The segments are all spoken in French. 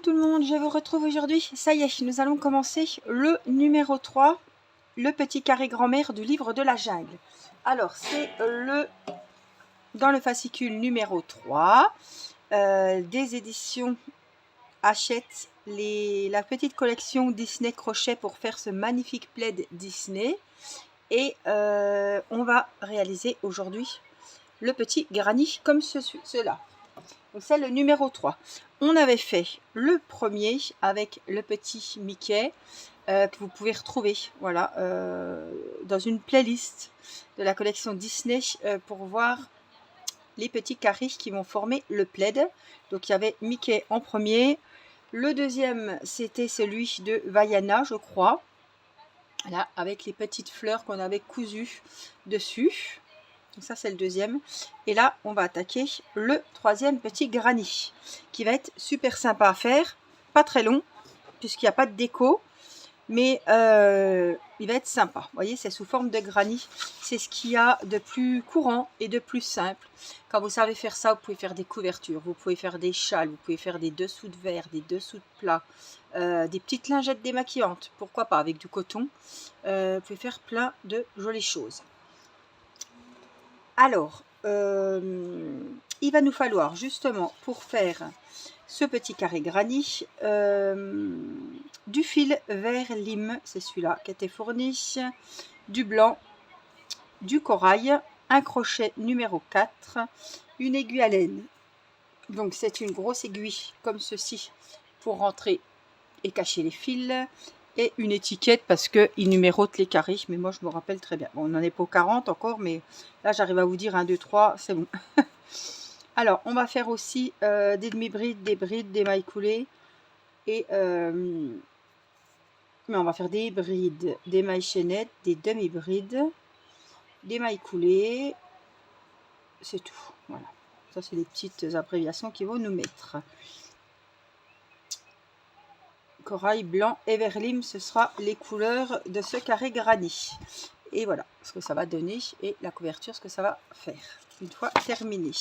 tout le monde, je vous retrouve aujourd'hui. Ça y est, nous allons commencer le numéro 3, le petit carré grand-mère du livre de la jungle. Alors, c'est dans le fascicule numéro 3 des éditions Hachette, la petite collection Disney Crochet pour faire ce magnifique plaid Disney. Et on va réaliser aujourd'hui le petit granny comme cela. Donc c'est le numéro 3. On avait fait le premier avec le petit Mickey que vous pouvez retrouver voilà, dans une playlist de la collection Disney pour voir les petits carrés qui vont former le plaid. Donc il y avait Mickey en premier. Le deuxième, c'était celui de Vaiana, je crois. Là, avec les petites fleurs qu'on avait cousues dessus. Donc ça, c'est le deuxième. Et là, on va attaquer le troisième petit granny, qui va être super sympa à faire. Pas très long, puisqu'il n'y a pas de déco. Mais il va être sympa. Vous voyez, c'est sous forme de granny. C'est ce qu'il y a de plus courant et de plus simple. Quand vous savez faire ça, vous pouvez faire des couvertures, vous pouvez faire des châles, vous pouvez faire des dessous de verre, des dessous de plat, des petites lingettes démaquillantes. Pourquoi pas avec du coton. Vous pouvez faire plein de jolies choses. Alors, il va nous falloir justement pour faire ce petit carré granny du fil vert lime, c'est celui-là qui était fourni, du blanc, du corail, un crochet numéro 4, une aiguille à laine. Donc c'est une grosse aiguille comme ceci pour rentrer et cacher les fils. Et une étiquette parce qu'il numérote les carrés, mais moi je me rappelle très bien. Bon, on n'en est pas aux 40 encore, mais là j'arrive à vous dire 1, 2, 3, c'est bon. Alors, on va faire aussi des demi-brides, des brides, des mailles coulées. Et mais on va faire des brides, des mailles chaînettes, des demi-brides, des mailles coulées. C'est tout. Voilà. Ça, c'est les petites abréviations qu'ils vont nous mettre. Corail, blanc et vert lime, ce sera les couleurs de ce carré granny. Et voilà ce que ça va donner et la couverture, ce que ça va faire une fois terminé.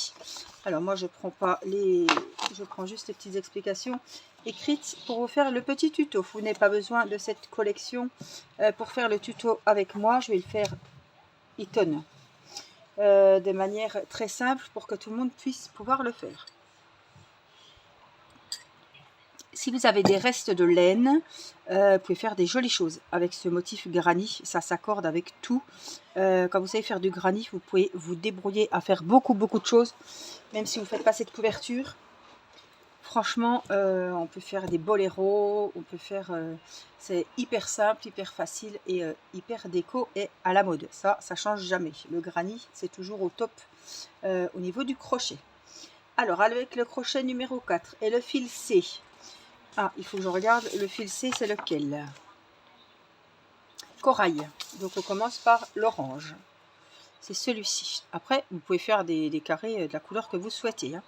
Alors moi je prends juste les petites explications écrites pour vous faire le petit tuto. Vous n'avez pas besoin de cette collection pour faire le tuto avec moi. Je vais le faire Eton de manière très simple pour que tout le monde puisse pouvoir le faire. Si vous avez des restes de laine, vous pouvez faire des jolies choses avec ce motif granny. Ça s'accorde avec tout. Quand vous savez faire du granny, vous pouvez vous débrouiller à faire beaucoup de choses. Même si vous ne faites pas cette couverture. Franchement, on peut faire des boléros. On peut faire... c'est hyper simple, hyper facile et hyper déco et à la mode. Ça change jamais. Le granny, c'est toujours au top au niveau du crochet. Alors, avec le crochet numéro 4 et le fil C... Ah, il faut que je regarde, le fil C, c'est lequel? Corail. Donc, on commence par l'orange. C'est celui-ci. Après, vous pouvez faire des carrés de la couleur que vous souhaitez. Hein.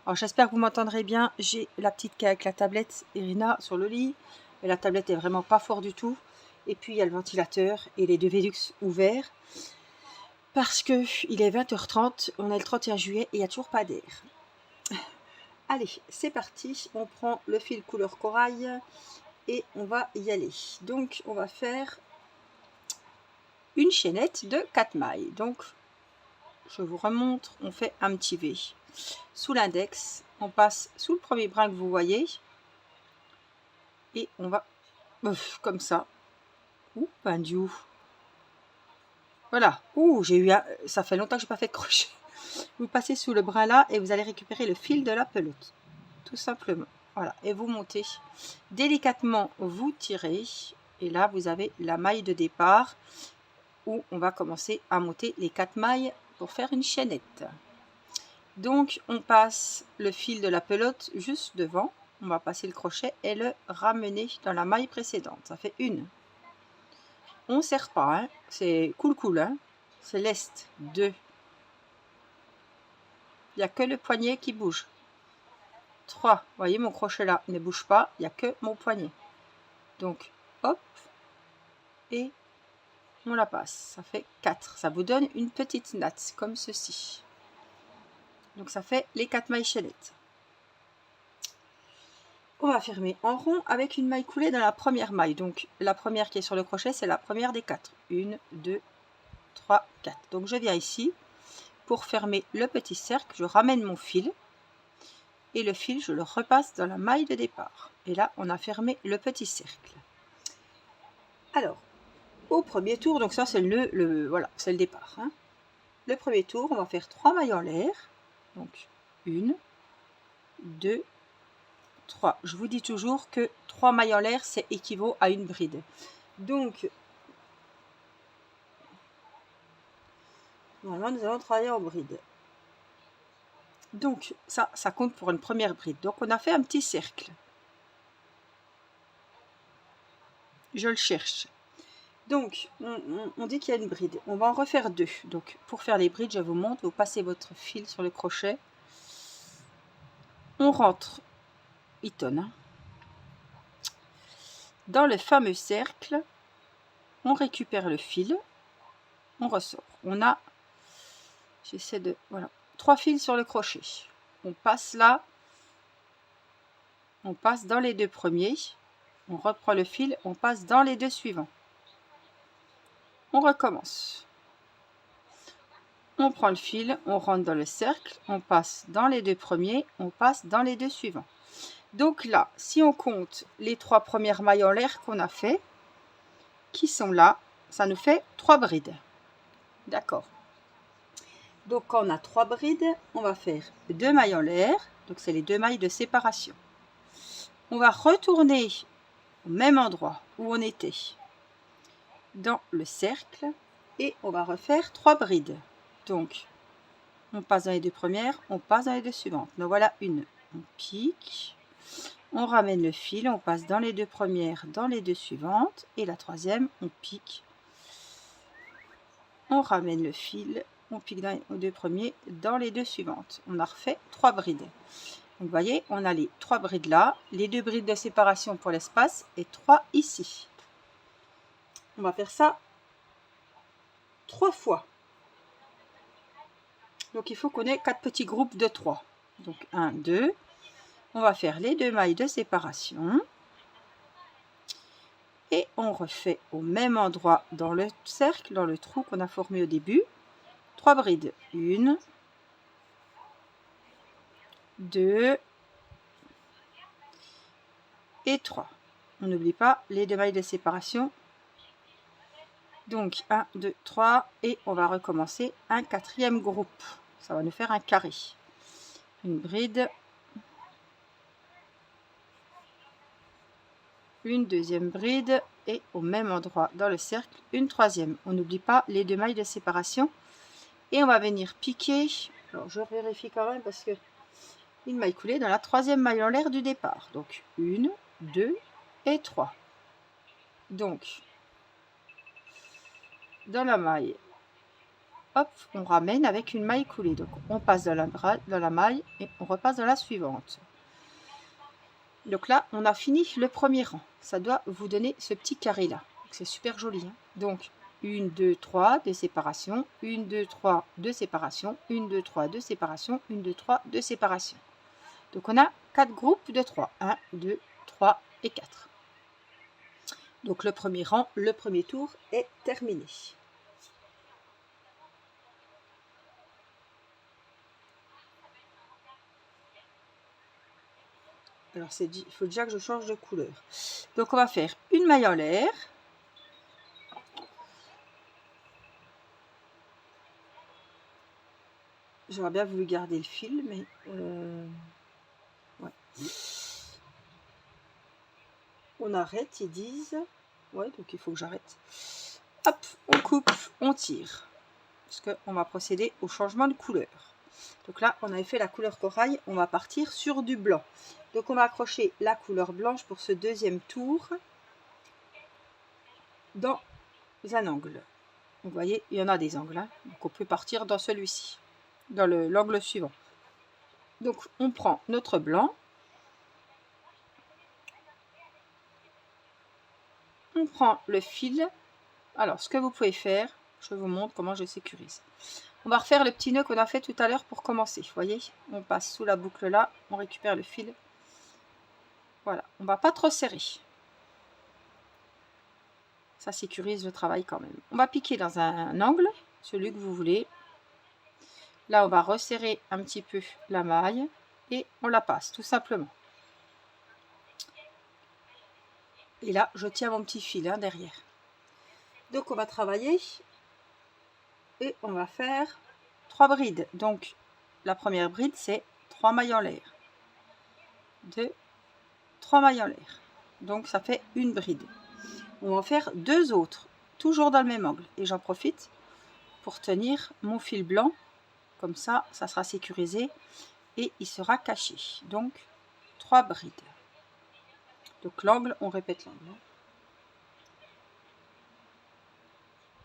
Alors, j'espère que vous m'entendrez bien. J'ai la petite qui est avec la tablette, Irina, sur le lit. Et la tablette est vraiment pas fort du tout. Et puis, il y a le ventilateur et les deux Velux ouverts. Parce que il est 20h30, on est le 31 juillet et il n'y a toujours pas d'air. Allez, c'est parti, on prend le fil couleur corail et on va y aller. Donc, on va faire une chaînette de 4 mailles. Donc, je vous remontre, on fait un petit V. Sous l'index, on passe sous le premier brin que vous voyez. Et on va, comme ça. Ouh, ben du où. Voilà. Ouh, j'ai eu ça fait longtemps que je n'ai pas fait de crochet. Vous passez sous le brin là et vous allez récupérer le fil de la pelote. Tout simplement. Voilà. Et vous montez. Délicatement, vous tirez. Et là, vous avez la maille de départ où on va commencer à monter les 4 mailles pour faire une chaînette. Donc, on passe le fil de la pelote juste devant. On va passer le crochet et le ramener dans la maille précédente. Ça fait une. On ne serre pas. Hein. C'est cool. Hein. C'est lest. 2. Il n'y a que le poignet qui bouge. 3. Vous voyez, mon crochet là ne bouge pas. Il n'y a que mon poignet. Donc, hop. Et on la passe. Ça fait 4. Ça vous donne une petite natte comme ceci. Donc, ça fait les 4 mailles chaînettes. On va fermer en rond avec une maille coulée dans la première maille. Donc la première qui est sur le crochet, c'est la première des 4. 1, 2, 3, 4. Donc je viens ici. Pour fermer le petit cercle, je ramène mon fil. Et le fil, je le repasse dans la maille de départ. Et là, on a fermé le petit cercle. Alors, au premier tour, donc ça c'est voilà, c'est le départ. Hein. Le premier tour, on va faire 3 mailles en l'air. Donc 1, 2, 3. Je vous dis toujours que 3 mailles en l'air, c'est équivaut à une bride. Donc, normalement, nous allons travailler en bride. Donc, ça compte pour une première bride. Donc, on a fait un petit cercle. Je le cherche. Donc, on dit qu'il y a une bride. On va en refaire 2. Donc, pour faire les brides, je vous montre. Vous passez votre fil sur le crochet. On rentre, il tonne, hein, dans le fameux cercle. On récupère le fil. On ressort. On a, j'essaie de, voilà, 3 fils sur le crochet. On passe là. On passe dans les 2 premiers. On reprend le fil. On passe dans les 2 suivants. On recommence. On prend le fil, on rentre dans le cercle, on passe dans les 2 premiers, on passe dans les 2 suivants. Donc là, si on compte les 3 premières mailles en l'air qu'on a fait, qui sont là, ça nous fait 3 brides. D'accord. Donc quand on a 3 brides, on va faire 2 mailles en l'air, donc c'est les 2 mailles de séparation. On va retourner au même endroit où on était, dans le cercle, et on va refaire 3 brides. Donc, on passe dans les 2 premières, on passe dans les 2 suivantes. Donc voilà une. On pique, on ramène le fil, on passe dans les 2 premières, dans les 2 suivantes. Et la troisième, on pique, on ramène le fil, on pique dans les 2 premiers, dans les 2 suivantes. On a refait 3 brides. Donc vous voyez, on a les 3 brides là, les 2 brides de séparation pour l'espace et 3 ici. On va faire ça 3 fois. Donc il faut qu'on ait 4 petits groupes de 3. Donc 1, 2. On va faire les 2 mailles de séparation. Et on refait au même endroit dans le cercle, dans le trou qu'on a formé au début. 3 brides. 1, 2 et 3. On n'oublie pas les 2 mailles de séparation. Donc 1, 2, 3. Et on va recommencer un 4e groupe. Ça va nous faire un carré. Une bride. Une 2e bride. Et au même endroit dans le cercle, une 3e. On n'oublie pas les 2 mailles de séparation. Et on va venir piquer. Alors je vérifie quand même parce que une maille coulée dans la 3e maille en l'air du départ. Donc 1, 2 et 3. Donc dans la maille, hop, on ramène avec une maille coulée. Donc on passe dans la maille et on repasse dans la suivante. Donc là, on a fini le premier rang. Ça doit vous donner ce petit carré là. C'est super joli. Hein. Donc 1, 2, 3 de séparation, 1, 2, 3 de séparation, 1, 2, 3 de séparation, 1, 2, 3 de séparation. Donc on a 4 groupes de 3. 1, 2, 3 et 4. Donc le premier rang, le premier tour est terminé. Alors il faut déjà que je change de couleur. Donc on va faire une maille en l'air. J'aurais bien voulu garder le fil, mais ouais. On arrête, ils disent. Ouais, donc il faut que j'arrête. Hop, on coupe, on tire. Parce qu'on va procéder au changement de couleur. Donc là, on avait fait la couleur corail, on va partir sur du blanc. Donc on va accrocher la couleur blanche pour ce deuxième tour dans un angle. Vous voyez, il y en a des angles. Hein. Donc on peut partir dans celui-ci, dans l'angle suivant. Donc on prend notre blanc. On prend le fil. Alors ce que vous pouvez faire, je vous montre comment je sécurise. On va refaire le petit nœud qu'on a fait tout à l'heure pour commencer. Vous voyez, on passe sous la boucle là, on récupère le fil. Voilà, on va pas trop serrer. Ça sécurise le travail quand même. On va piquer dans un angle, celui que vous voulez. Là, on va resserrer un petit peu la maille et on la passe tout simplement. Et là, je tiens mon petit fil derrière. Donc, on va travailler et on va faire 3 brides. Donc, la première bride, c'est 3 mailles en l'air. 2, 3 mailles en l'air. Donc, ça fait une bride. On va en faire 2 autres, toujours dans le même angle. Et j'en profite pour tenir mon fil blanc. Comme ça, ça sera sécurisé et il sera caché. Donc, 3 brides. Donc, l'angle, on répète l'angle.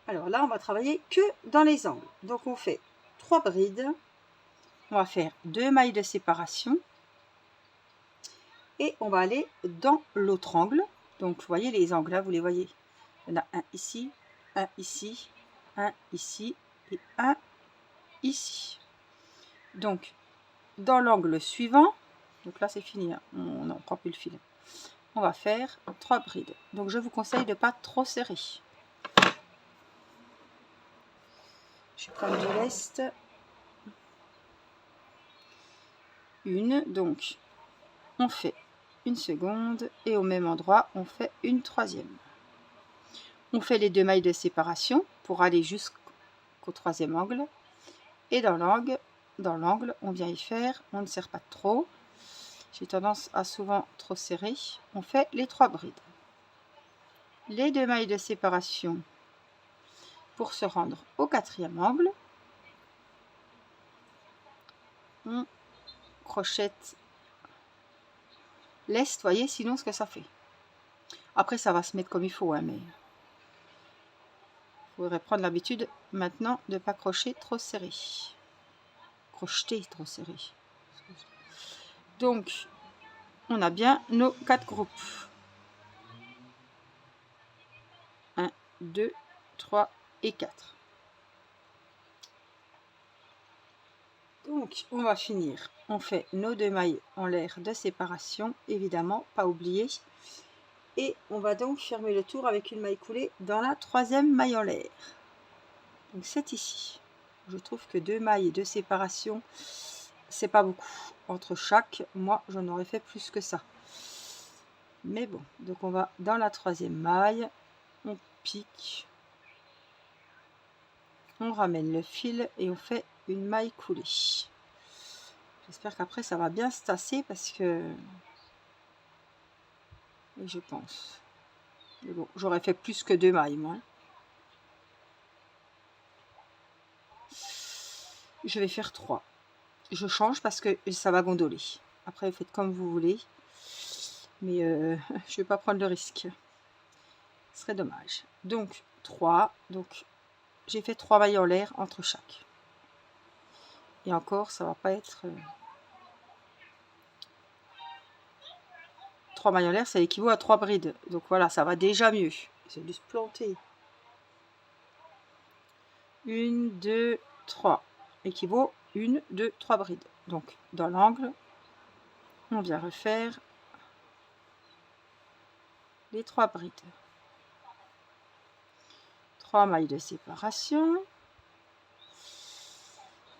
Alors là, on va travailler que dans les angles. Donc, on fait 3 brides. On va faire 2 mailles de séparation. Et on va aller dans l'autre angle. Donc, vous voyez les angles là, vous les voyez. Il y en a un ici, un ici, un ici et un ici. Donc, dans l'angle suivant, donc là c'est fini, hein, on n'en prend plus le fil. On va faire 3 brides. Donc, je vous conseille de ne pas trop serrer. Je vais prendre du lest. Une, donc on fait une seconde et au même endroit on fait une troisième. On fait les 2 mailles de séparation pour aller jusqu'au troisième angle et dans l'angle on vient y faire, on ne serre pas trop, j'ai tendance à souvent trop serrer, on fait les 3 brides, les 2 mailles de séparation pour se rendre au quatrième angle, on crochette l'est, voyez sinon ce que ça fait. Après ça va se mettre comme il faut, hein, mais il faudrait prendre l'habitude maintenant de ne pas crocheter trop serré. Donc, on a bien nos 4 groupes. 1, 2, 3 et 4. Donc, on va finir. On fait nos 2 mailles en l'air de séparation, évidemment, pas oublier. Et on va donc fermer le tour avec une maille coulée dans la troisième maille en l'air. Donc, c'est ici. Je trouve que 2 mailles de séparation, c'est pas beaucoup entre chaque. Moi, j'en aurais fait plus que ça. Mais bon, donc on va dans la troisième maille, on pique, on ramène le fil et on fait une maille coulée. J'espère qu'après ça va bien se tasser parce que... Et je pense. Mais bon, j'aurais fait plus que 2 mailles, moi. Je vais faire 3. Je change parce que ça va gondoler. Après, vous faites comme vous voulez. Mais je vais pas prendre le risque. Ce serait dommage. Donc, 3. Donc, j'ai fait 3 mailles en l'air entre chaque. Et encore, ça va pas être... 3 mailles en l'air, ça équivaut à 3 brides. Donc voilà, ça va déjà mieux. J'ai dû se planter. 1, 2, 3. Équivaut 1, 2, 3 brides. Donc dans l'angle, on vient refaire les 3 brides. 3 mailles de séparation.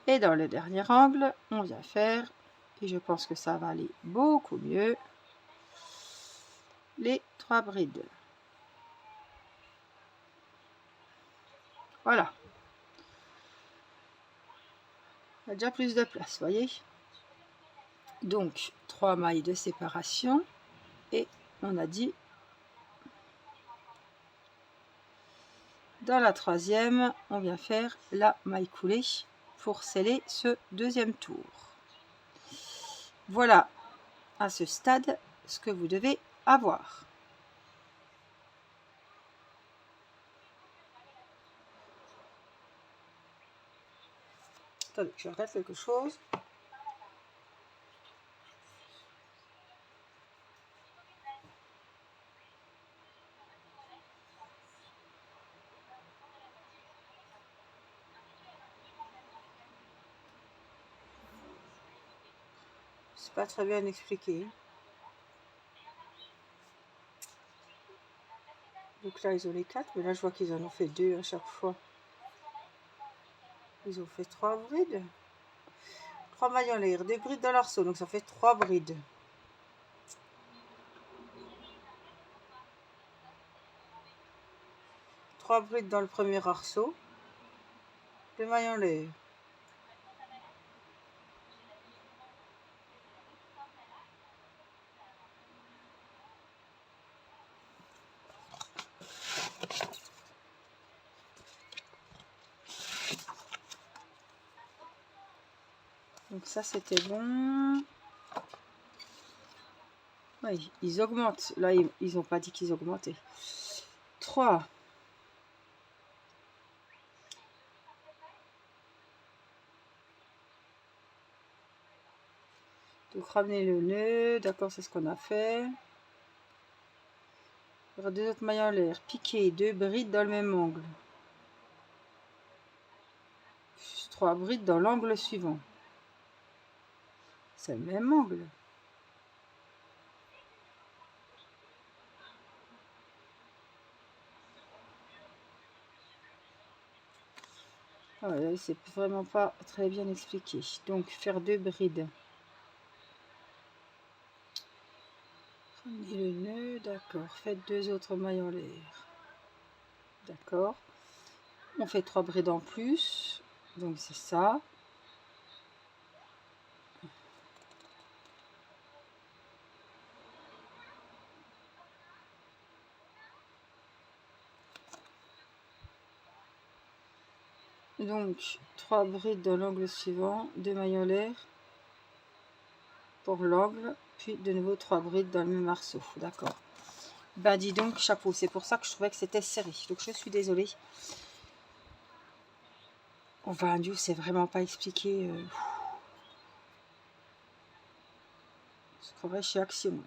Et dans le dernier angle, on vient faire, et je pense que ça va aller beaucoup mieux, les 3 brides. Voilà. Il y a déjà plus de place, voyez. Donc 3 mailles de séparation et on a dit dans la troisième on vient faire la maille coulée pour sceller ce deuxième tour. Voilà à ce stade ce que vous devez avoir. Attendez, je regarde quelque chose. C'est pas très bien expliqué. Donc là, ils ont les 4, mais là, je vois qu'ils en ont fait 2 à chaque fois. Ils ont fait 3 brides. 3 mailles en l'air, 2 brides dans l'arceau, donc ça fait 3 brides. Trois brides dans le premier arceau. 2 mailles en l'air. Donc ça, c'était bon. Oui, ils augmentent. Là, ils n'ont pas dit qu'ils augmentaient. 3. Donc ramener le nœud. D'accord, c'est ce qu'on a fait. Faire 2 autres mailles en l'air. Piquer 2 brides dans le même angle. 3 brides dans l'angle suivant. C'est le même angle. Ah ouais, c'est vraiment pas très bien expliqué. Donc faire 2 brides. Ramener le nœud, d'accord. Faites 2 autres mailles en l'air. D'accord. On fait 3 brides en plus. Donc c'est ça. Donc 3 brides dans l'angle suivant, 2 mailles en l'air pour l'angle, puis de nouveau 3 brides dans le même arceau. D'accord. Ben dis donc, chapeau, c'est pour ça que je trouvais que c'était serré. Donc je suis désolée. Enfin, Dieu, c'est vraiment pas expliqué. Je trouverais chez Action.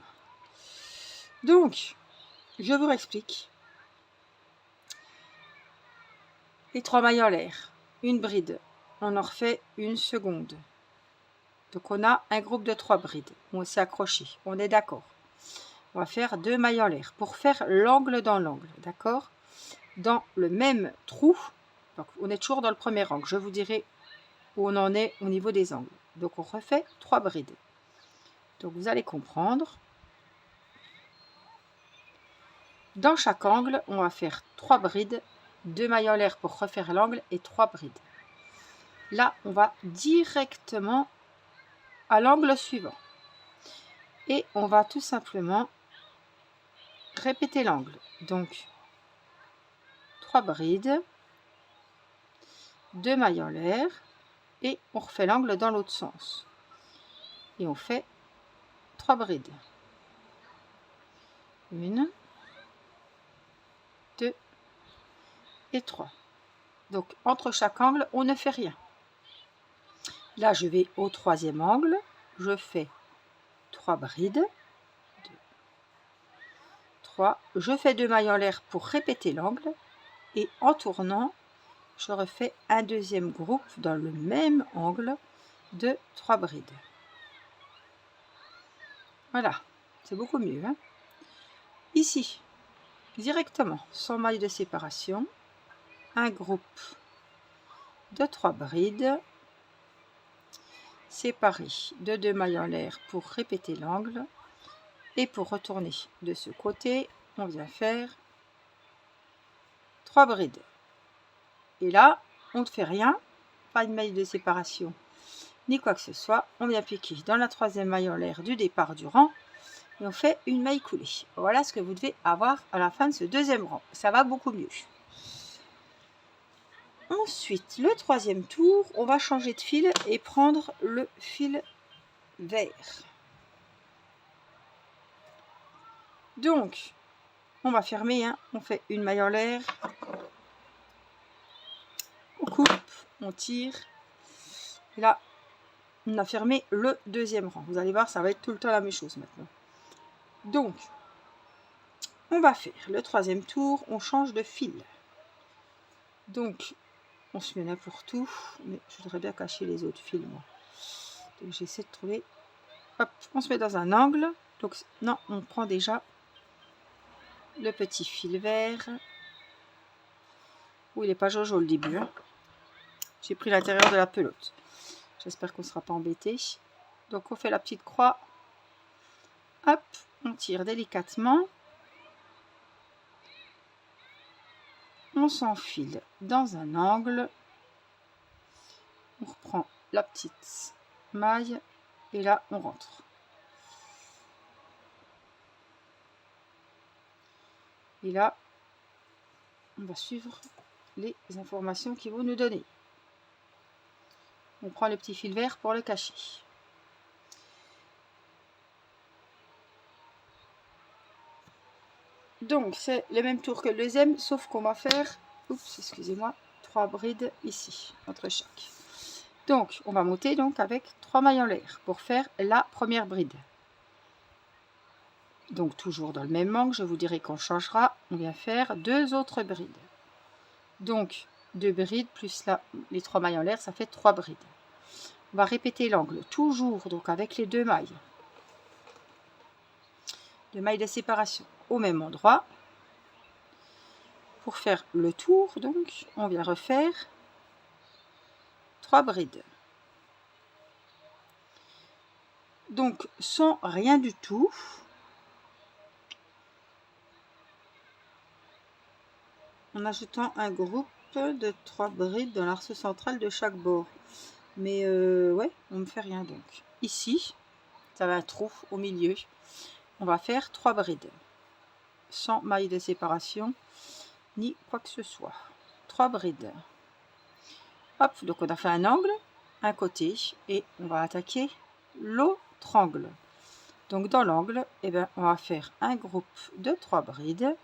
Donc, je vous réexplique. Les 3 mailles en l'air, une bride, on en refait une seconde. Donc on a un groupe de 3 brides. On s'est accroché, on est d'accord. On va faire 2 mailles en l'air pour faire l'angle dans l'angle, d'accord? Dans le même trou, donc on est toujours dans le premier angle. Je vous dirai où on en est au niveau des angles. Donc on refait 3 brides. Donc vous allez comprendre. Dans chaque angle, on va faire 3 brides, 2 mailles en l'air pour refaire l'angle et 3 brides. Là, on va directement à l'angle suivant. Et on va tout simplement répéter l'angle. Donc, 3 brides, 2 mailles en l'air et on refait l'angle dans l'autre sens. Et on fait 3 brides. 1, 2 et 3. Donc, entre chaque angle, on ne fait rien. Là, je vais au troisième angle. Je fais 3 brides. 2, 3. Je fais 2 mailles en l'air pour répéter l'angle. Et en tournant, je refais un deuxième groupe dans le même angle de 3 brides. Voilà, c'est beaucoup mieux. Hein. Ici, directement, sans maille de séparation, un groupe de 3 brides séparés de 2 mailles en l'air pour répéter l'angle. Et pour retourner de ce côté, on vient faire 3 brides. Et là, on ne fait rien, pas de maille de séparation ni quoi que ce soit. On vient piquer dans la troisième maille en l'air du départ du rang et on fait une maille coulée. Voilà ce que vous devez avoir à la fin de ce deuxième rang. Ça va beaucoup mieux. Ensuite, le troisième tour, on va changer de fil et prendre le fil vert. Donc, on va fermer, hein. On fait une maille en l'air, on coupe, on tire. Et là, on a fermé le deuxième rang. Vous allez voir, ça va être tout le temps la même chose maintenant. Donc, on va faire le troisième tour, on change de fil. Donc, on se met n'importe où, mais je voudrais bien cacher les autres fils, moi. Donc, j'essaie de trouver. Hop, on se met dans un angle. Donc, non, on prend déjà le petit fil vert. Oh, il n'est pas jojo le début. Hein. J'ai pris l'intérieur de la pelote. J'espère qu'on ne sera pas embêté. Donc on fait la petite croix. Hop, on tire délicatement. On s'enfile dans un angle. On reprend la petite maille et là on rentre. Et là, on va suivre les informations qu'ils vont nous donner. On prend le petit fil vert pour le cacher. Donc c'est le même tour que le deuxième, sauf qu'on va faire, oups, excusez-moi, 3 brides ici, entre chaque. Donc on va monter donc avec 3 mailles en l'air pour faire la première bride. Donc toujours dans le même angle, je vous dirai qu'on changera, on vient faire 2 autres brides. Donc 2 brides plus les 3 mailles en l'air, ça fait 3 brides. On va répéter l'angle, toujours donc avec les 2 mailles. 2 mailles de séparation au même endroit. Pour faire le tour, donc, on vient refaire 3 brides. Donc, sans rien du tout. En ajoutant un groupe de 3 brides dans l'arceau central de chaque bord. Mais ouais, on ne fait rien donc. Ici, ça va un trou au milieu. On va faire 3 brides. Sans maille de séparation, ni quoi que ce soit. 3 brides. Hop, donc on a fait un angle, un côté, et on va attaquer l'autre angle. Donc dans l'angle, eh ben, on va faire un groupe de 3 brides.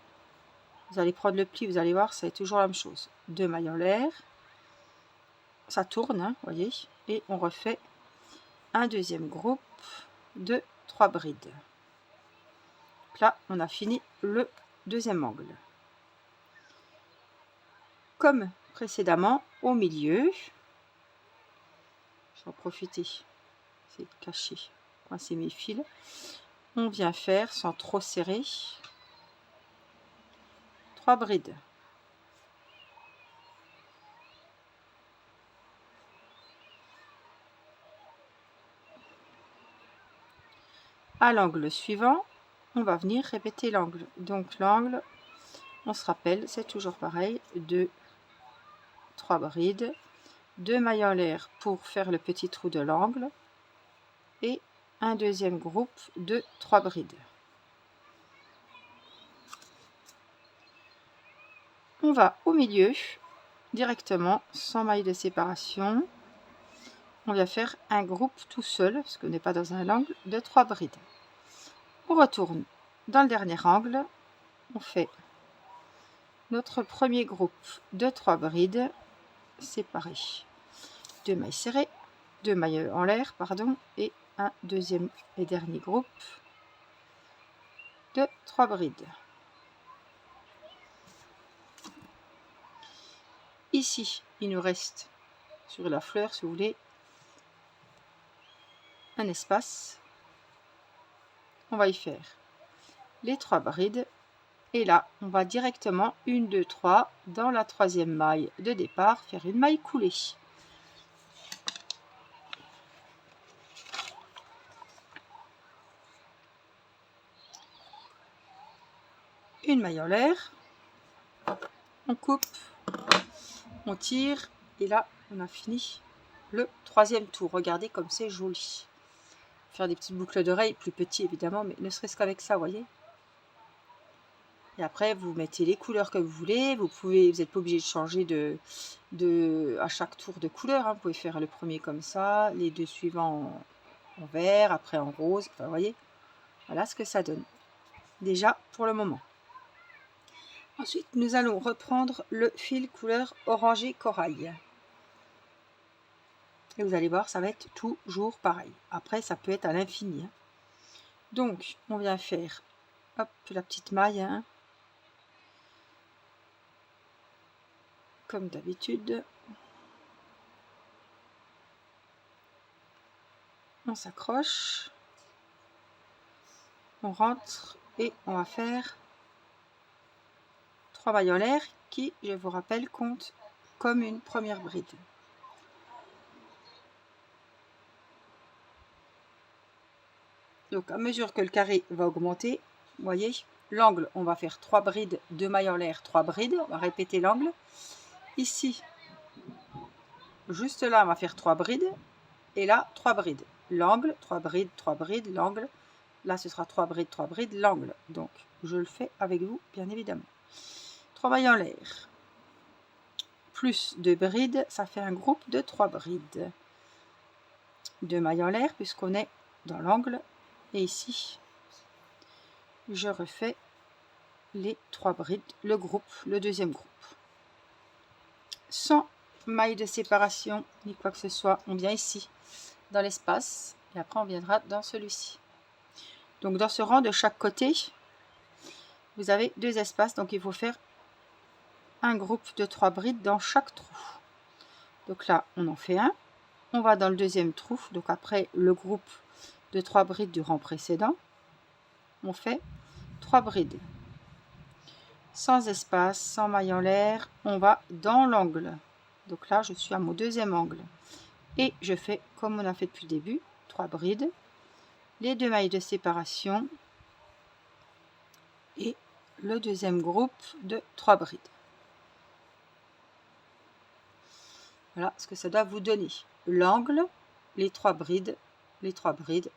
Vous allez prendre le pli, vous allez voir, c'est toujours la même chose. 2 mailles en l'air, ça tourne, hein, voyez, et on refait un deuxième groupe de 3 brides. Donc là, on a fini le deuxième angle. Comme précédemment, au milieu, je vais en profiter, c'est de cacher, coincer mes fils. On vient faire, sans trop serrer, 3 brides. À l'angle suivant, on va venir répéter l'angle. Donc l'angle, on se rappelle, c'est toujours pareil, 2, 3 brides, 2 mailles en l'air pour faire le petit trou de l'angle et un deuxième groupe de 3 brides. On va au milieu, directement, sans maille de séparation. On vient faire un groupe tout seul, parce qu'on n'est pas dans un angle, de 3 brides. On retourne dans le dernier angle, on fait notre premier groupe de 3 brides séparés. 2 mailles serrées, 2 mailles en l'air, pardon, et un deuxième et dernier groupe de 3 brides. Ici, il nous reste sur la fleur, si vous voulez, un espace. On va y faire les 3 brides. Et là, on va directement 1, 2, 3 dans la troisième maille de départ, faire une maille coulée. Une maille en l'air, on coupe, on tire, et là, on a fini le troisième tour. Regardez comme c'est joli. Faire des petites boucles d'oreilles, plus petits évidemment, mais ne serait-ce qu'avec ça, vous voyez. Et après, vous mettez les couleurs que vous voulez. Vous n'êtes pas obligé de changer à chaque tour de couleur. Hein. Vous pouvez faire le premier comme ça, les 2 suivants en vert, après en rose. Enfin, vous voyez, voilà ce que ça donne. Déjà pour le moment. Ensuite, nous allons reprendre le fil couleur orangé corail. Et vous allez voir, ça va être toujours pareil. Après, ça peut être à l'infini. Hein. Donc, on vient faire hop, la petite maille. Hein. Comme d'habitude. On s'accroche. On rentre et on va faire 3 mailles en l'air qui, je vous rappelle, comptent comme une première bride. Donc à mesure que le carré va augmenter, vous voyez, l'angle, on va faire 3 brides, 2 mailles en l'air, 3 brides, on va répéter l'angle. Ici, juste là, on va faire 3 brides, et là, 3 brides. L'angle, 3 brides, l'angle. Là, ce sera 3 brides, l'angle. Donc, je le fais avec vous, bien évidemment. 3 mailles en l'air, plus 2 brides, ça fait un groupe de 3 brides. 2 mailles en l'air, puisqu'on est dans l'angle. Et ici, je refais les 3 brides, le groupe, le deuxième groupe. Sans maille de séparation, ni quoi que ce soit, on vient ici, dans l'espace, et après on viendra dans celui-ci. Donc dans ce rang de chaque côté, vous avez 2 espaces, donc il faut faire un groupe de 3 brides dans chaque trou. Donc là, on en fait un, on va dans le deuxième trou, donc après le groupe de 3 brides du rang précédent, on fait 3 brides. Sans espace, sans maille en l'air, on va dans l'angle. Donc là, je suis à mon deuxième angle. Et je fais, comme on a fait depuis le début, 3 brides, les 2 mailles de séparation et le deuxième groupe de 3 brides. Voilà ce que ça doit vous donner. L'angle, les 3 brides,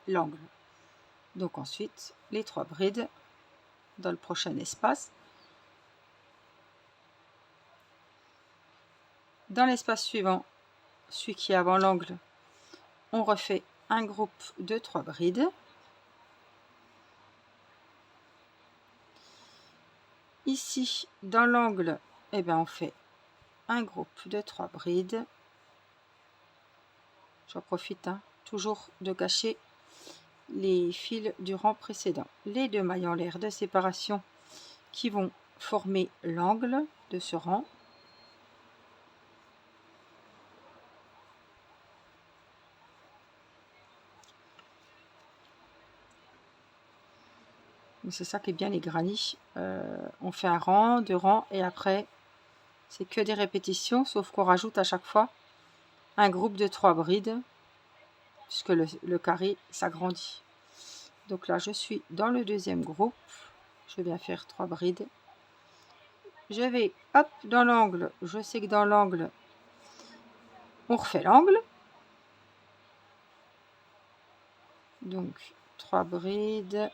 l'angle. Donc ensuite, les 3 brides dans le prochain espace. Dans l'espace suivant, celui qui est avant l'angle, on refait un groupe de 3 brides. Ici, dans l'angle, eh bien, on fait un groupe de 3 brides. J'en profite toujours de cacher les fils du rang précédent. Les 2 mailles en l'air de séparation qui vont former l'angle de ce rang. C'est ça qui est bien les granits. On fait un rang, 2 rangs et après c'est que des répétitions, sauf qu'on rajoute à chaque fois un groupe de 3 brides puisque le carré s'agrandit. Donc là je suis dans le deuxième groupe, je viens faire 3 brides. Je vais hop dans l'angle, je sais que dans l'angle on refait l'angle. Donc 3 brides,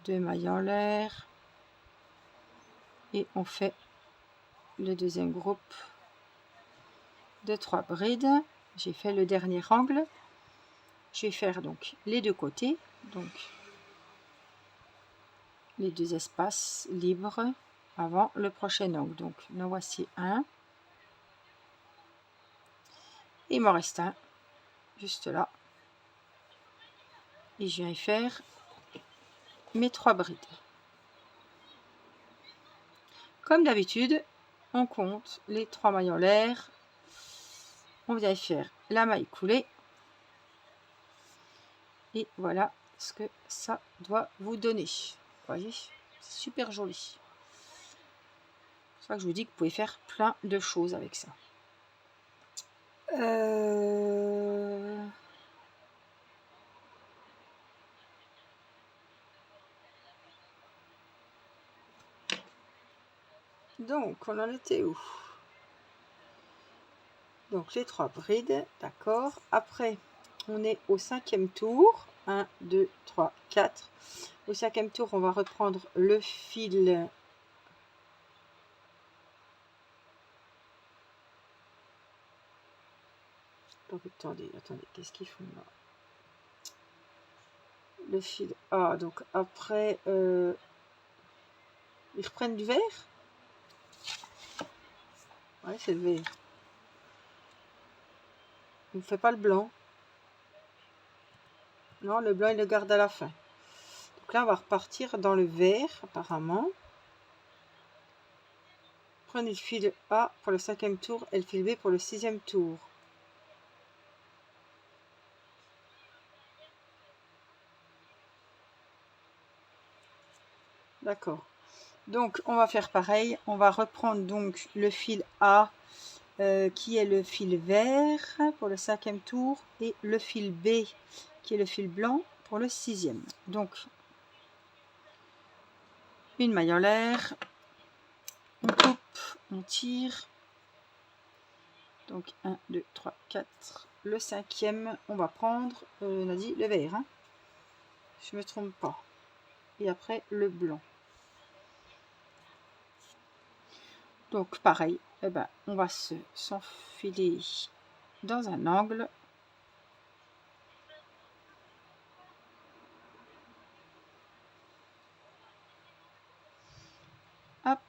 2 mailles en l'air et on fait le deuxième groupe de 3 brides. J'ai fait le dernier angle. Je vais faire donc les deux côtés, donc les 2 espaces libres avant le prochain angle. Donc en voici un. Il m'en reste un juste là. Et je vais faire mes 3 brides. Comme d'habitude, on compte les 3 mailles en l'air. On vient faire la maille coulée. Et voilà ce que ça doit vous donner. Vous voyez, c'est super joli. C'est pour ça que je vous dis que vous pouvez faire plein de choses avec ça. Donc, on en était où? Donc, les 3 brides, d'accord. Après, on est au 5e tour. 1, 2, 3, 4. Au 5e tour, on va reprendre le fil. Attendez, qu'est-ce qu'ils font là? Le fil. Ah, donc après, ils reprennent du vert? Ouais, c'est le vert. On ne fait pas le blanc. Non, le blanc, il le garde à la fin. Donc là, on va repartir dans le vert, apparemment. Prenez le fil A pour le 5e tour et le fil B pour le 6e tour. D'accord. Donc on va faire pareil, on va reprendre donc le fil A qui est le fil vert pour le 5e tour et le fil B qui est le fil blanc pour le 6e. Donc une maille en l'air, on coupe, on tire, donc 1, 2, 3, 4, le 5e, on va prendre, on a dit le vert, hein, je me trompe pas, et après le blanc. Donc pareil, eh ben, on va s'enfiler dans un angle. Hop.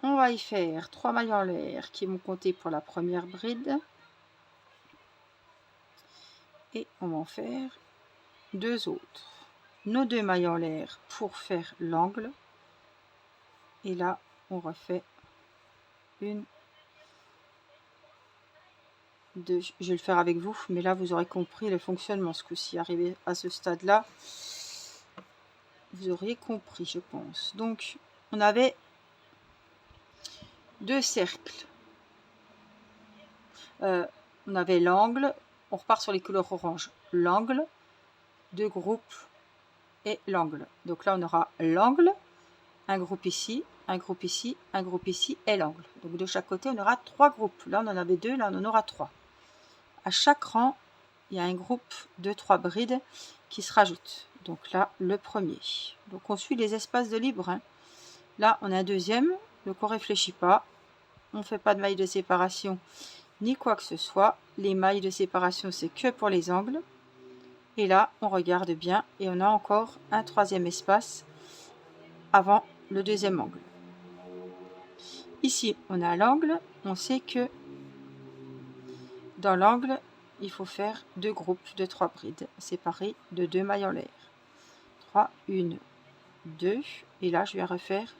On va y faire 3 mailles en l'air qui vont compter pour la première bride. Et on va en faire 2 autres. Nos 2 mailles en l'air pour faire l'angle. Et là, on refait une, 2. Je vais le faire avec vous, mais là, vous aurez compris le fonctionnement. Ce coup-ci, arrivé à ce stade-là, vous auriez compris, je pense. Donc, on avait 2 cercles. On avait l'angle. On repart sur les couleurs orange. L'angle, 2 groupes et l'angle. Donc là, on aura l'angle, un groupe ici, un groupe ici, un groupe ici et l'angle. Donc de chaque côté, on aura 3 groupes. Là, on en avait 2, là, on en aura 3. À chaque rang, il y a un groupe de 3 brides qui se rajoutent. Donc là, le premier. Donc on suit les espaces de libre, hein. Là, on a un deuxième, donc on ne réfléchit pas. On ne fait pas de maille de séparation ni quoi que ce soit. Les mailles de séparation, c'est que pour les angles. Et là, on regarde bien et on a encore un 3e espace avant le 2e angle. Ici, on a l'angle. On sait que dans l'angle, il faut faire 2 groupes de 3 brides séparés de 2 mailles en l'air. 3, 1, 2. Et là, je vais refaire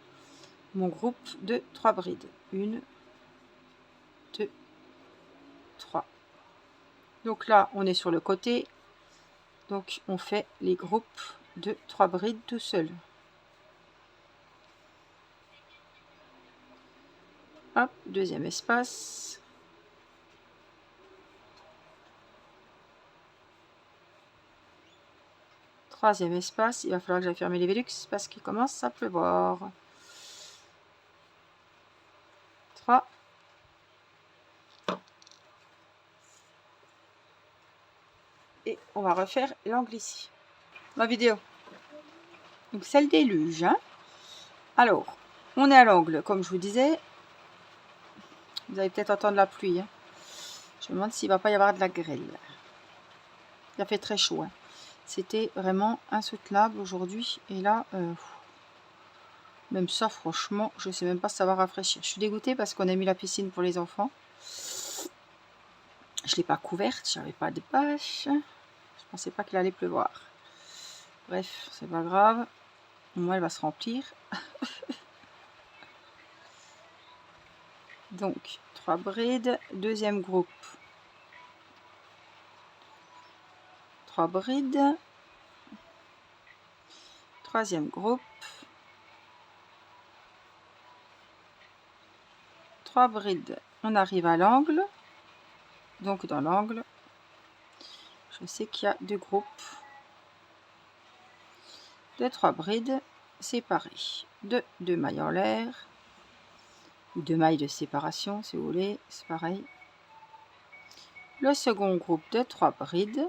mon groupe de 3 brides. 1, 2, 3. Donc là, on est sur le côté. Donc, on fait les groupes de 3 brides tout seul. Hop, 2e espace. Troisième espace. Il va falloir que j'aille fermer les Velux parce qu'il commence à pleuvoir. 3. Et on va refaire l'angle ici. Ma vidéo. Donc c'est le déluge, hein. Alors, on est à l'angle, comme je vous disais. Vous allez peut-être entendre la pluie, hein. Je me demande s'il ne va pas y avoir de la grêle. Il a fait très chaud, hein. C'était vraiment insoutenable aujourd'hui. Et là, même ça, franchement, je ne sais même pas si ça va rafraîchir. Je suis dégoûtée parce qu'on a mis la piscine pour les enfants. Je ne l'ai pas couverte, j'avais pas de bâche. Je pensais pas qu'il allait pleuvoir. Bref, c'est pas grave. Au moins, elle va se remplir. Donc, 3 brides. Deuxième groupe. 3 brides. Troisième groupe. 3 brides. On arrive à l'angle. Donc, dans l'angle, je sais qu'il y a 2 groupes de 3 brides séparées de 2 mailles en l'air. 2 mailles de séparation, si vous voulez, c'est pareil. Le second groupe de 3 brides.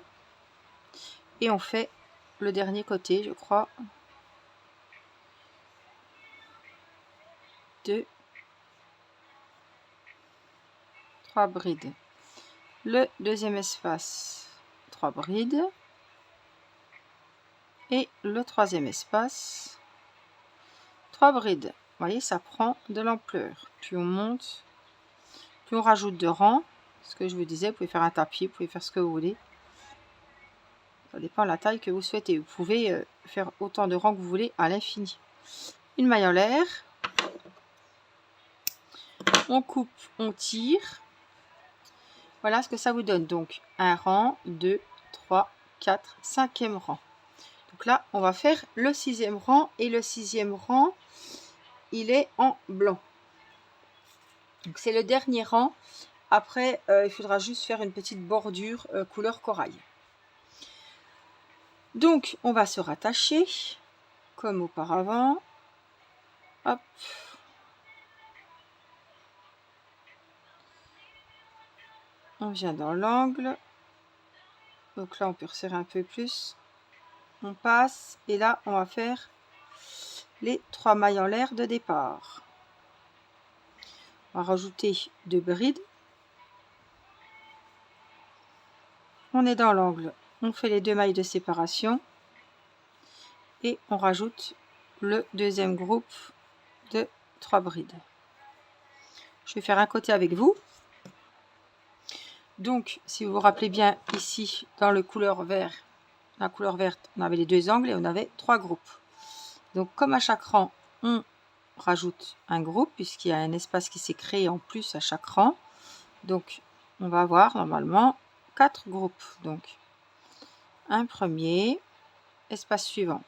Et on fait le dernier côté, je crois. 2, 3 brides. Le deuxième espace, 3 brides. Et le troisième espace, 3 brides. Vous voyez, ça prend de l'ampleur. Plus on monte, plus on rajoute de rangs. Ce que je vous disais, vous pouvez faire un tapis, vous pouvez faire ce que vous voulez. Ça dépend de la taille que vous souhaitez. Vous pouvez faire autant de rangs que vous voulez à l'infini. Une maille en l'air. On coupe, on tire. Voilà ce que ça vous donne. Donc, un rang, 2, 3, 4, 5e rang. Donc, Donc là, on va faire le 6e rang et le 6e rang, il est en blanc. Donc c'est le dernier rang. Après, il faudra juste faire une petite bordure couleur corail. Donc, on va se rattacher comme auparavant. Hop. On vient dans l'angle. Donc là, on peut resserrer un peu plus. On passe. Et là, on va faire les 3 mailles en l'air de départ. On va rajouter 2 brides. On est dans l'angle. On fait les 2 mailles de séparation. Et on rajoute le deuxième groupe de 3 brides. Je vais faire un côté avec vous. Donc, si vous vous rappelez bien, ici, dans le couleur vert, la couleur verte, on avait les 2 angles et on avait 3 groupes. Donc, comme à chaque rang, on rajoute un groupe, puisqu'il y a un espace qui s'est créé en plus à chaque rang. Donc, on va avoir normalement 4 groupes. Donc, un premier, espace suivant.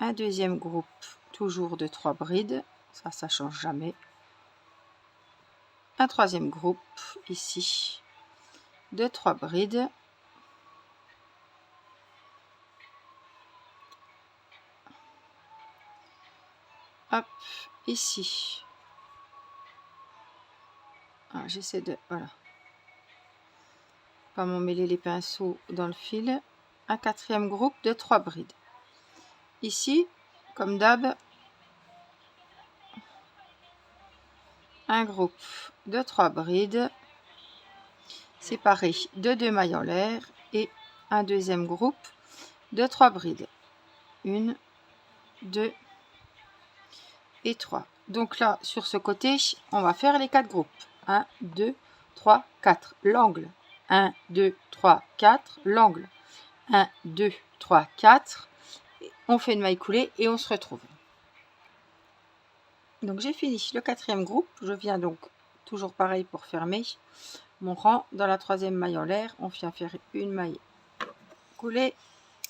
Un deuxième groupe, toujours de 3 brides. Ça change jamais. Un troisième groupe, ici, de 3 brides. Hop, ici. Ah, j'essaie de... Voilà. Pas m'emmêler les pinceaux dans le fil. Un quatrième groupe de 3 brides. Ici, comme d'hab, un groupe de 3 brides séparé de 2 mailles en l'air et un deuxième groupe de 3 brides. 1, 2 et 3. Donc là, sur ce côté, on va faire les 4 groupes. 1, 2, 3, 4. L'angle. 1, 2, 3, 4. L'angle. 1, 2, 3, 4. On fait une maille coulée et on se retrouve. Donc j'ai fini le quatrième groupe. Je viens donc toujours pareil pour fermer mon rang. Dans la troisième maille en l'air, on vient faire une maille coulée,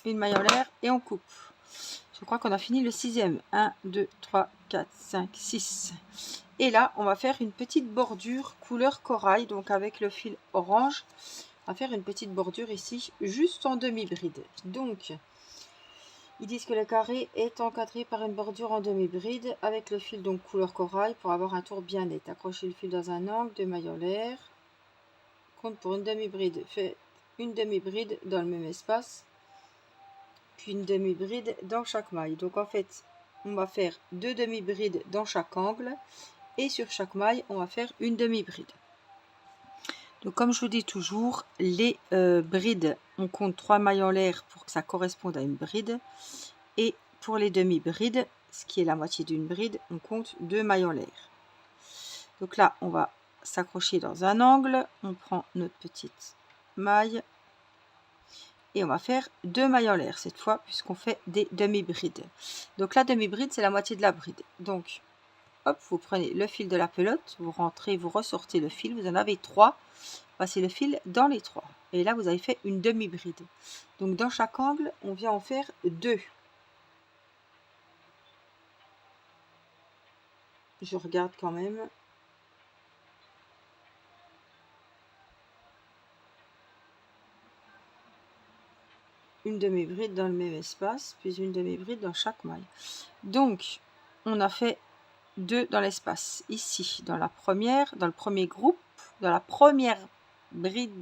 une maille en l'air et on coupe. Je crois qu'on a fini le 6e. 1, 2, 3, 4, 5, 6. Et là, on va faire une petite bordure couleur corail, donc avec le fil orange. On va faire une petite bordure ici, juste en demi-bride. Donc, ils disent que le carré est encadré par une bordure en demi-bride avec le fil donc couleur corail pour avoir un tour bien net. Accrochez le fil dans un angle, 2 mailles en l'air. Compte pour une demi-bride. Faites une demi-bride dans le même espace. Puis une demi-bride dans chaque maille. Donc en fait, on va faire 2 demi-brides dans chaque angle. Et sur chaque maille, on va faire une demi-bride. Donc comme je vous dis toujours, les brides, on compte 3 mailles en l'air pour que ça corresponde à une bride. Et pour les demi-brides, ce qui est la moitié d'une bride, on compte 2 mailles en l'air. Donc là, on va s'accrocher dans un angle. On prend notre petite maille. Et on va faire 2 mailles en l'air cette fois, puisqu'on fait des demi-brides. Donc la demi-bride, c'est la moitié de la bride. Donc, hop, vous prenez le fil de la pelote, vous rentrez, vous ressortez le fil. Vous en avez 3. Passez le fil dans les 3. Et là, vous avez fait une demi-bride. Donc dans chaque angle, on vient en faire 2. Je regarde quand même. Une demi-bride dans le même espace, puis une demi-bride dans chaque maille. Donc, on a fait 2 dans l'espace. Ici, dans la première, dans le premier groupe, dans la première bride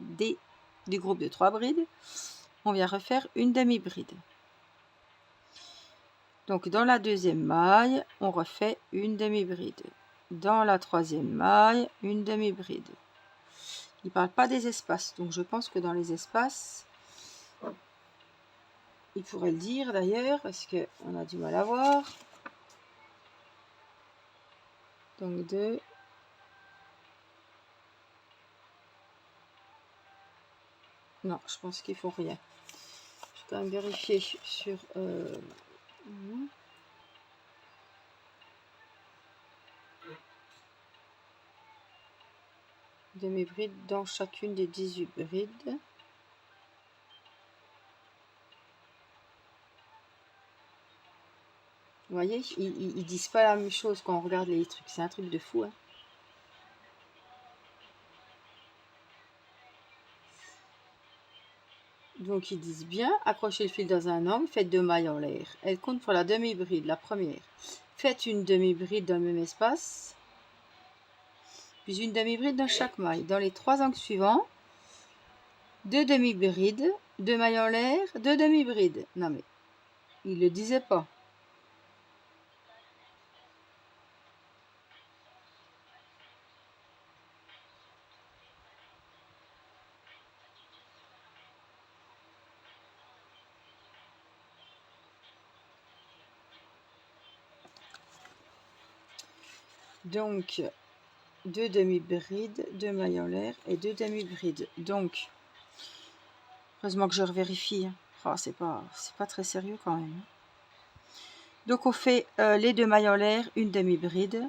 du groupe de 3 brides, on vient refaire une demi-bride. Donc, dans la deuxième maille, on refait une demi-bride. Dans la troisième maille, une demi-bride. Il ne parle pas des espaces, donc je pense que dans les espaces, il pourrait le dire d'ailleurs, parce qu'on a du mal à voir. Donc 2. Non, je pense qu'il faut rien. Je vais quand même vérifier sur... demi-bride dans chacune des 18 brides. Vous voyez, ils disent pas la même chose quand on regarde les trucs. C'est un truc de fou. Hein. Donc ils disent bien, accrochez le fil dans un angle, faites 2 mailles en l'air. Elle compte pour la demi-bride, la première. Faites une demi-bride dans le même espace, puis une demi-bride dans chaque maille. Dans les 3 angles suivants, 2 demi-brides, 2 mailles en l'air, 2 demi-brides. Non mais, il le disait pas. Donc, 2 demi-brides, 2 mailles en l'air et 2 demi-brides. Donc, heureusement que je revérifie. Oh, c'est pas très sérieux quand même. Donc, on fait les 2 mailles en l'air, une demi-bride,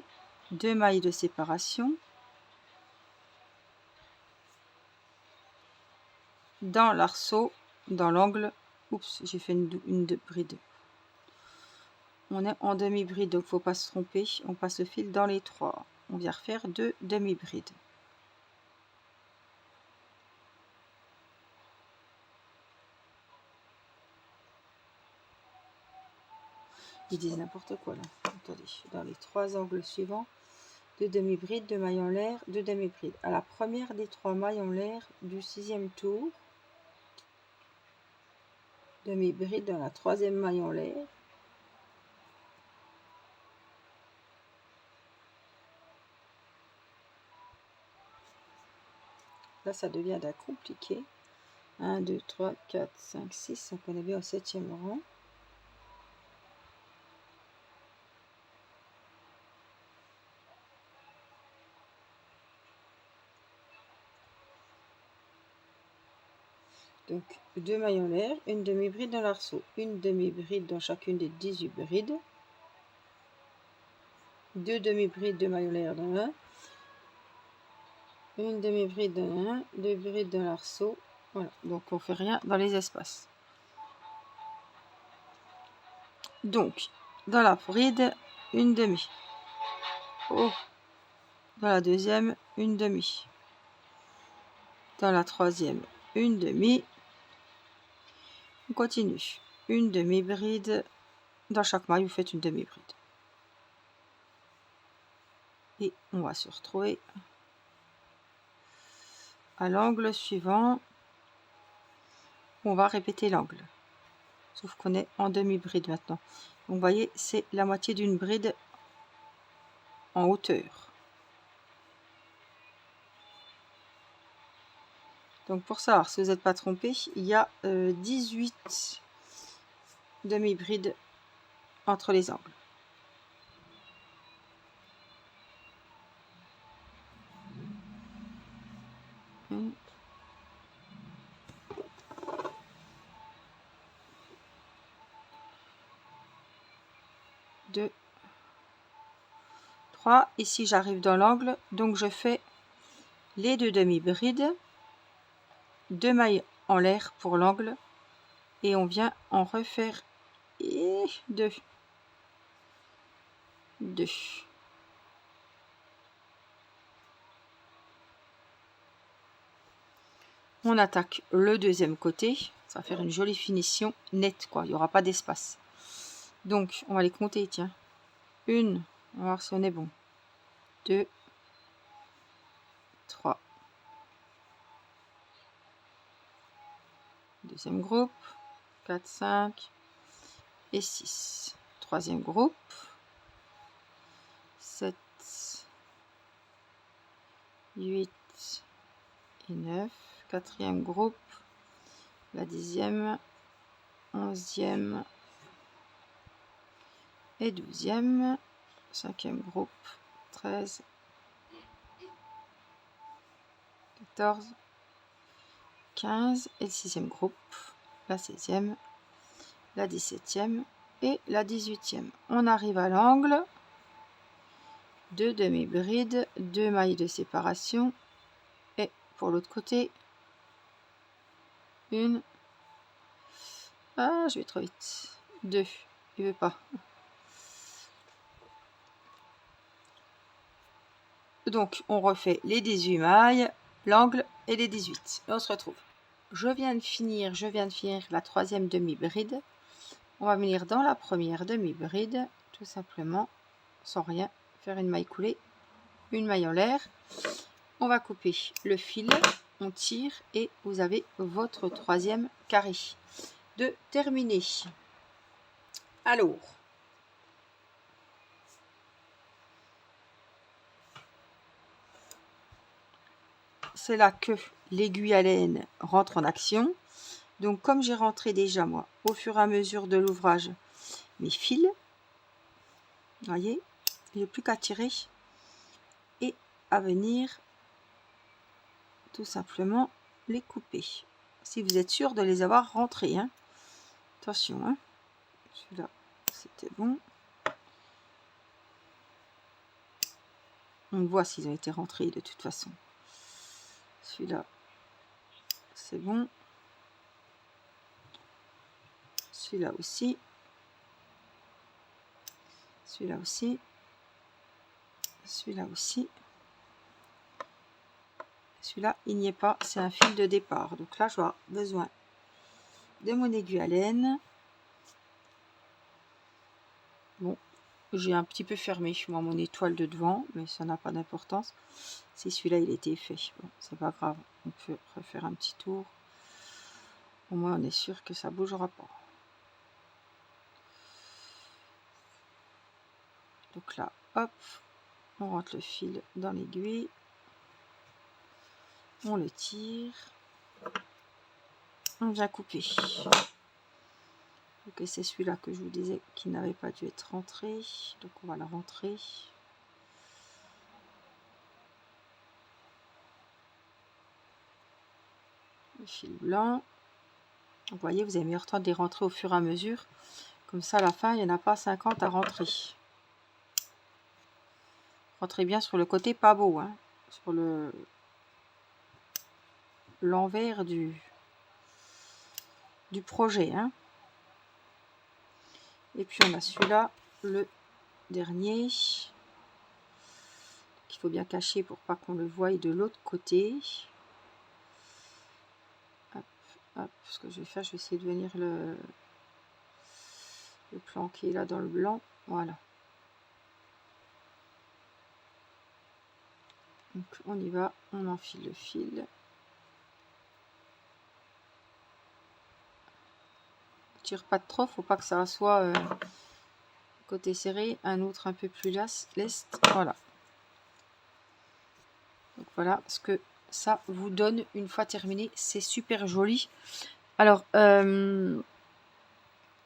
2 mailles de séparation. Dans l'arceau, dans l'angle, oups, j'ai fait une bride. On est en demi-bride, donc faut pas se tromper. On passe le fil dans les 3. On vient refaire 2 demi-brides. Ils disent n'importe quoi là. Attendez, dans les 3 angles suivants, 2 demi-brides, 2 mailles en l'air, 2 demi-brides. À la première des 3 mailles en l'air du 6e tour, demi-bride dans la 3e maille en l'air. Là, ça devient d'un compliqué. 1, 2, 3, 4, 5, 6. On connaît bien au 7e rang. Donc, 2 mailles en l'air, une demi-bride dans l'arceau, une demi-bride dans chacune des 18 brides, 2 demi-brides, 2 mailles en l'air dans l'un, une demi-bride dans l'un, 2 brides dans l'arceau. Voilà, donc on fait rien dans les espaces. Donc, dans la bride, une demi. Oh. Dans la deuxième, une demi. Dans la troisième, une demi. On continue. Une demi-bride. Dans chaque maille, vous faites une demi-bride. Et on va se retrouver à l'angle suivant. On va répéter l'angle. Sauf qu'on est en demi-bride maintenant. Donc, vous voyez, c'est la moitié d'une bride en hauteur. Donc, pour savoir si vous n'êtes pas trompé, il y a 18 demi-brides entre les angles. Une, 2, 3. Ici, j'arrive dans l'angle, donc je fais les 2 demi-brides, 2 mailles en l'air pour l'angle, et on vient en refaire 2. 2. On attaque le deuxième côté, ça va faire une jolie finition nette, quoi. Il n'y aura pas d'espace. Donc, on va les compter, tiens. 1, on va voir si on est bon. 2, 3. Deuxième groupe, 4, 5 et 6. Troisième groupe, 7, 8 et 9. Quatrième groupe, la 10e, 11e et 12e. Cinquième groupe, 13, 14, 15 et le 6e groupe, la 16e, la 17e et la 18e. On arrive à l'angle, 2 demi-brides, 2 mailles de séparation et pour l'autre côté, une, je vais trop vite, 2, il veut pas, Donc, on refait les 18 mailles, l'angle et les 18. Et on se retrouve. Je viens de finir la troisième demi-bride. On va venir dans la première demi-bride, tout simplement, sans rien, faire une maille coulée, une maille en l'air. On va couper le fil, on tire et vous avez votre troisième carré de terminé. Alors, c'est là que l'aiguille à laine rentre en action. Donc comme j'ai rentré déjà moi au fur et à mesure de l'ouvrage mes fils, vous voyez, il n'y a plus qu'à tirer et à venir tout simplement les couper. Si vous êtes sûr de les avoir rentrés, hein. Attention, hein. Celui-là c'était bon. On voit s'ils ont été rentrés de toute façon. Celui-là c'est bon. Celui-là aussi. Celui-là aussi. Celui-là aussi. Celui-là, il n'y est pas. C'est un fil de départ. Donc là, je vais avoir besoin de mon aiguille à laine. Bon, j'ai un petit peu fermé moi mon étoile de devant, mais ça n'a pas d'importance. Si celui-là, il était fait. Bon, c'est pas grave. On peut refaire un petit tour. Au moins, on est sûr que ça bougera pas. Donc là, hop, on rentre le fil dans l'aiguille. On le tire. On vient couper. Ok, c'est celui-là que je vous disais qui n'avait pas dû être rentré. Donc on va la rentrer. Le fil blanc. Donc, vous voyez, vous avez meilleur temps de les rentrer au fur et à mesure. Comme ça, à la fin, il n'y en a pas 50 à rentrer. Rentrez bien sur le côté pas beau, hein, sur l'envers du projet. Hein. Et puis on a celui-là, le dernier. Qu'il faut bien cacher pour pas qu'on le voie de l'autre côté. Hop, hop, ce que je vais faire, je vais essayer de venir le planquer là dans le blanc. Voilà. Donc on y va, on enfile le fil. Tire pas de trop, faut pas que ça soit côté serré, un autre un peu plus leste. Voilà. Donc voilà ce que ça vous donne une fois terminé. C'est super joli. Alors,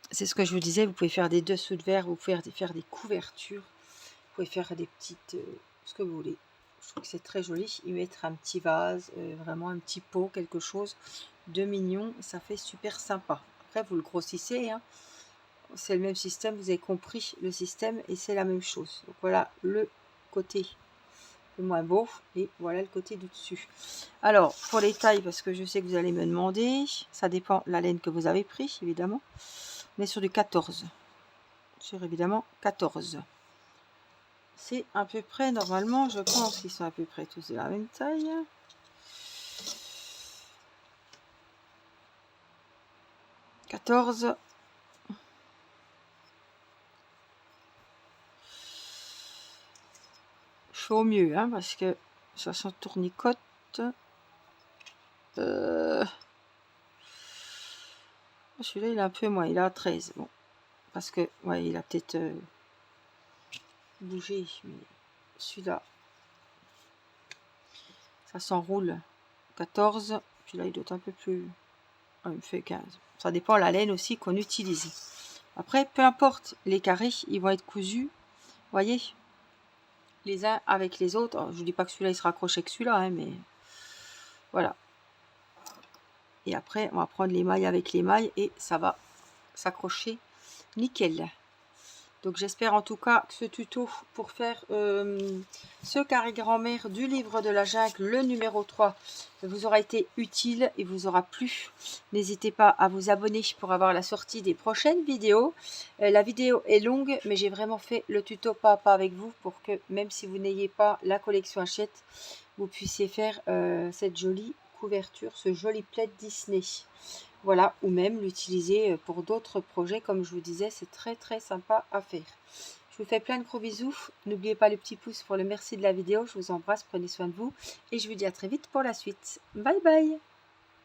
c'est ce que je vous disais, vous pouvez faire des dessous de verre, vous pouvez faire des couvertures, vous pouvez faire des petites, ce que vous voulez. Je trouve que c'est très joli. Y mettre un petit vase, vraiment un petit pot, quelque chose de mignon, ça fait super sympa. Après, vous le grossissez, hein. C'est le même système, vous avez compris le système et c'est la même chose. Donc voilà le côté le moins beau et voilà le côté du dessus. Alors pour les tailles, parce que je sais que vous allez me demander, ça dépend la laine que vous avez pris évidemment. On est sur du 14. Sur évidemment 14. C'est à peu près, normalement, je pense qu'ils sont à peu près tous de la même taille. « 14 ». Je fais au mieux, hein, parce que ça sent tournicote. Celui-là, il est un peu moins, il est à 13. Bon, parce que, ouais, il a peut-être bougé. Mais celui-là, ça s'enroule. 14. Puis là, il doit être un peu plus... Ah, il me fait 15. Ça dépend de la laine aussi qu'on utilise. Après, peu importe, les carrés, ils vont être cousus. Voyez, les uns avec les autres. Alors, je ne dis pas que celui-là, il sera accroché que celui-là, hein, mais voilà. Et après, on va prendre les mailles avec les mailles et ça va s'accrocher nickel. Donc j'espère en tout cas que ce tuto pour faire ce carré grand-mère du livre de la jungle, le numéro 3, vous aura été utile et vous aura plu. N'hésitez pas à vous abonner pour avoir la sortie des prochaines vidéos. La vidéo est longue, mais j'ai vraiment fait le tuto pas à pas avec vous pour que même si vous n'ayez pas la collection Hachette, vous puissiez faire cette jolie couverture, ce joli plaid Disney. Voilà, ou même l'utiliser pour d'autres projets, comme je vous disais, c'est très très sympa à faire. Je vous fais plein de gros bisous. N'oubliez pas le petit pouce pour le merci de la vidéo. Je vous embrasse, prenez soin de vous et je vous dis à très vite pour la suite. Bye bye!